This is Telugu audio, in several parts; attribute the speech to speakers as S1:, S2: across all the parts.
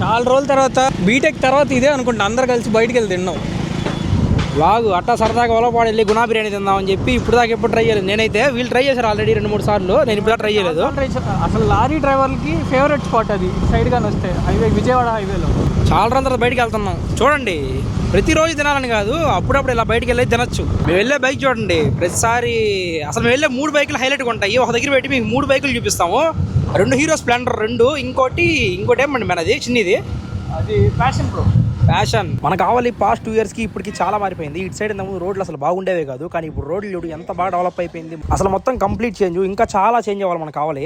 S1: చాలా రోజుల తర్వాత బీటెక్ తర్వాత ఇదే అనుకుంటా అందరు కలిసి బయటికి వెళ్ళి తిన్నాం.
S2: లాగు అట్టా సరదాగా ఒలపాడు వెళ్ళి గునా బిర్యానీ తిందామని చెప్పి ఇప్పుడు దాకా ఎప్పుడు ట్రై చేయలేదు. నేనైతే వీళ్ళు ట్రై చేశారు ఆల్రెడీ 2-3 సార్లు, నేను ఇప్పుడు ట్రై చేయలేదు.
S1: అసలు లారీ డ్రైవర్లకి ఫేవరెట్ స్పాట్ అది, సైడ్ గాని వస్తే హైవే, విజయవాడ హైవేలో.
S2: చాలా రోజుల తర్వాత బయటికి వెళ్తున్నాం. చూడండి, ప్రతిరోజు తినాలని కాదు, అప్పుడప్పుడు ఇలా బయటికి వెళ్ళి తినొచ్చు. మేము వెళ్ళే బైక్ చూడండి, ప్రతిసారి అసలు మేము వెళ్ళే 3 బైకులు హైలైట్గా ఉంటాయి. ఒక దగ్గర పెట్టి మీకు 3 బైకులు చూపిస్తాము. 2 హీరో స్ప్లెండర్, ఇంకోటి ఏమండి మనది చిన్నది,
S1: అది
S2: ప్యాషన్. మనకు కావాలి పాస్ట్ 2 ఇయర్స్కి ఇప్పటికి చాలా మారిపోయింది. ఇటు సైడ్ ఇంతకుముందు రోడ్లు అసలు బాగుండేవే కాదు, కానీ ఇప్పుడు రోడ్లు ఎంత బాగా డెవలప్ అయిపోయింది. అసలు మొత్తం కంప్లీట్ చేంజ్, ఇంకా చాలా చేంజ్ అవ్వాలి మనకు కావాలి.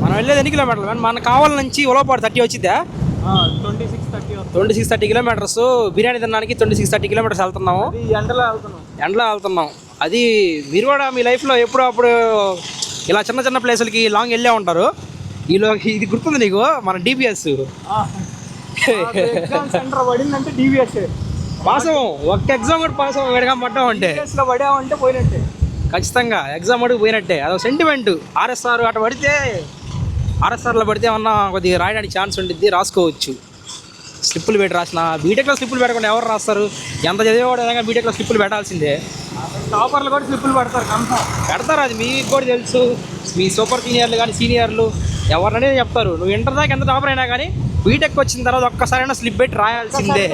S2: మనం వెళ్ళేది ఎన్ని కిలోమీటర్లు? మనకు కావాలి నుంచి ఉలవపాడు 30 వచ్చిద్దా, 26-30 కిలోమీటర్స్. బిర్యానీ తినడానికి 26-30 కిలోమీటర్స్ వెళ్తున్నాము. ఎండలో వెళ్తున్నాం. అది మీరు కూడా మీ లైఫ్లో ఎప్పుడో అప్పుడు ఇలా చిన్న చిన్న ప్లేసులకి లాంగ్ వెళ్ళే ఉంటారు. ఇది గుర్తుంది నీకు, మన డిబిఎస్
S1: సెంటర్ పడిందంటే డివిఎస్
S2: పాస్ అవ్వం. ఒక్క ఎగ్జామ్ కూడా పాస్ అవ్వం, వేడిగా పడ్డామంటే
S1: పడామంటే పోయినట్టే.
S2: ఖచ్చితంగా ఎగ్జామ్ అడుగు పోయినట్టే. అదొక సెంటిమెంట్. ఆర్ఎస్ఆర్ అటు పడితే, ఆర్ఎస్ఆర్లో పడితే ఏమన్నా కొద్దిగా రాయడానికి ఛాన్స్ ఉంటుంది, రాసుకోవచ్చు. స్లిప్పులు పెట్టి రాసిన, బీటెక్లో స్లిప్పులు పెట్టకుండా ఎవరు రాస్తారు? ఎంత చదివేవాడు ఏదైనా బీటెక్లో స్లిప్పులు పెట్టాల్సిందే.
S1: టాపర్లు కూడా స్లిప్పులు
S2: పెడతారు, అది మీకు కూడా తెలుసు. మీ సూపర్ సీనియర్లు కానీ సీనియర్లు ఎవరిననే చెప్తారు. నువ్వు ఇంటర్ దాకా ఎంత టాపర్ అయినా కానీ బీటెక్ వచ్చిన తర్వాత ఒక్కసారైనా స్లిప్ పెట్టి రాయాల్సిందే.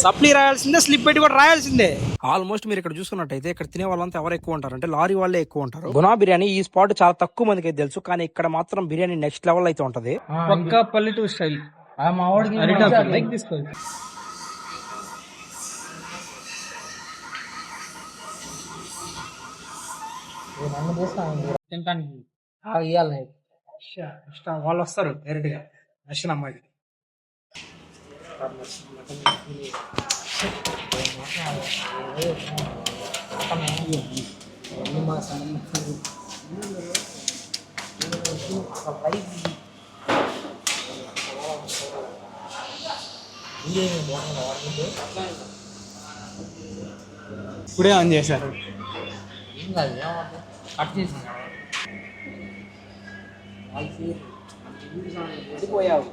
S2: సప్లీ రాయాల్సిందే, స్లిప్ పెట్టి కూడా రాయాల్సిందే. ఆల్మోస్ట్ మీరు ఇక్కడ చూసుకున్నట్టయితే ఇక్కడ తినే వాళ్ళంతా ఎవరు ఎక్కువ ఉంటారు అంటే లారీ వాళ్ళే ఎక్కువ ఉంటారు. గునా బిర్యానీ ఈ స్పాట్ చాలా తక్కువ మందికి అయితే తెలుసు, కానీ ఇక్కడ మాత్రం బిర్యానీ నెక్స్ట్ లెవెల్ అయితే ఉంటది.
S1: పక్కా పల్లెటూరు స్టైల్. తీసుకోవాలి.
S2: వాళ్ళు వస్తారు డైరెక్ట్ గా నచ్చిన అమ్మాయి.
S1: ఇప్పుడే ఆన్ చేశారు.
S2: పోయావు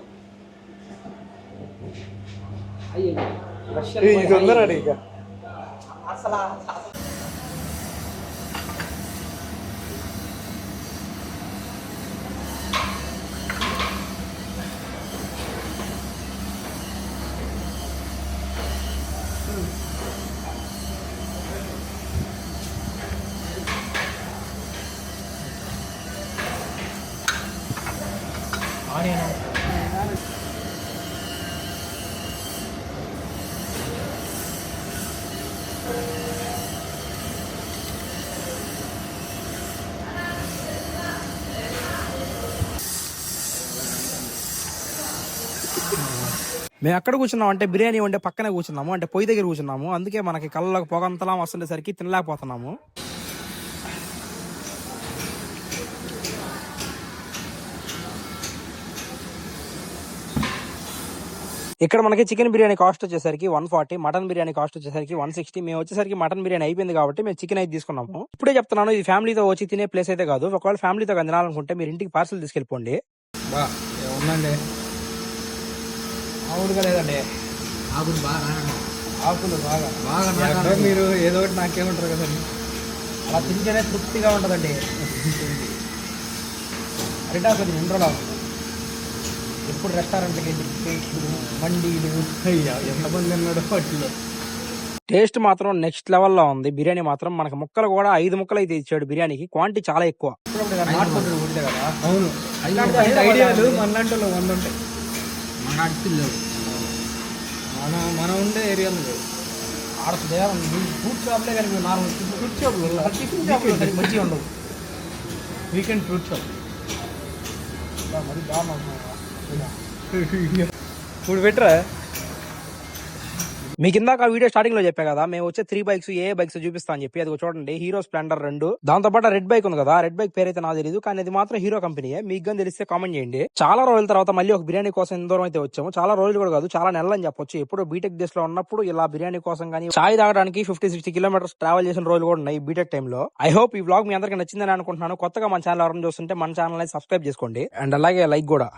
S2: మేము ఎక్కడ కూర్చున్నాం అంటే బిర్యానీ వండే పక్కనే కూర్చున్నాము, అంటే పొయ్యి దగ్గర కూర్చున్నాము. అందుకే మనకి కళ్ళలోకి పొగంతలా వస్తుండేసరికి తినలేకపోతున్నాము. ఇక్కడ మనకి చికెన్ బిర్యానీ కాస్ట్ వచ్చేసరికి 140, మటన్ బిర్యానీ కాస్ట్ వచ్చేసరికి 160. మేము వచ్చేసరికి మటన్ బిర్యానీ అయిపోయింది కాబట్టి మేము చికెన్ అయితే తీసుకున్నాము. ఇప్పుడే చెప్తున్నాను, ఇది ఫ్యామిలీతో వచ్చి తినే ప్లేస్ అయితే కాదు. ఒకవేళ ఫ్యామిలీతో తినాలనుకుంటే మీరు ఇంటికి పార్సల్ తీసుకెళ్ళిపోండి.
S1: ఉందండి, ఆవుడుగా లేదండి, ఆకులు బాగా మీరు ఏదో ఒకటి నాకేమంటారు కదండి, అలా తింటేనే తృప్తిగా ఉంటుందండి. అరిటాకు 2 రోజులు ఎప్పుడు రెస్టారెంట్లకి మండీలు ఎంతమంది ఉన్నాడో వాటిలో.
S2: టేస్ట్ మాత్రం నెక్స్ట్ లెవెల్లో ఉంది. బిర్యానీ మాత్రం మనకు ముక్కలు కూడా 5 ముక్కలు అయితే ఇచ్చాడు. బిర్యానీకి క్వాంటిటీ చాలా ఎక్కువ.
S1: అవును, ఐడియాలు మనలాంటి 100 ఉంటాయి. మన ఉండే ఏరియాలో ఫ్రూట్ షాప్లే కానీ నార్మల్ ఫ్రూట్ షాప్లు మంచిగా ఉండవు. వీకెండ్ ఫ్రూట్ షాప్ మరి బాగా ఇప్పుడు బెటరా. మీకు ఇందాక వీడియో స్టార్టింగ్ లో చెప్పా కదా, మేము వచ్చే 3 బైక్స్ ఏ బైక్స్ చూపిస్తా అని చెప్పి. అది చూడండి, హీరో స్ప్లెండర్ 2, దాంతో పాటు రెడ్ బైక్ ఉంది కదా. రెడ్ బైక్ పేరైతే నాకు తెలియదు, కానీ అది మాత్రం హీరో కంపెనీయే. మీకు కానీ తెలిస్తే కామెంట్ చేయండి. చాలా రోజుల తర్వాత మళ్ళీ ఒక బిర్యానీ కోసం ఎంత దూరం అయితే వచ్చాము. చాలా రోజులు కూడా కాదు, చాలా నెలలు అని చెప్పొచ్చు. ఎప్పుడు బీటెక్ డేస్ లో ఉన్నప్పుడు ఇలా బిర్యానీ కోసం కానీ చాయ్ తాగడానికి 50-60 కిలోమీటర్స్ ట్రావెల్ చేసిన రోజులు కూడా ఉన్నాయి బీటెక్ టైంలో. ఐ హోప్ ఈ వ్లాగ్ మీ అందరికీ నచ్చిందని అనుకుంటున్నాను. కొత్తగా మన ఛానల్ ఎవరైనా చూస్తుంటే మన ఛానల్ సబ్స్క్రైబ్ చేసుకోండి, అండ్ అలాగే లైక్ కూడా.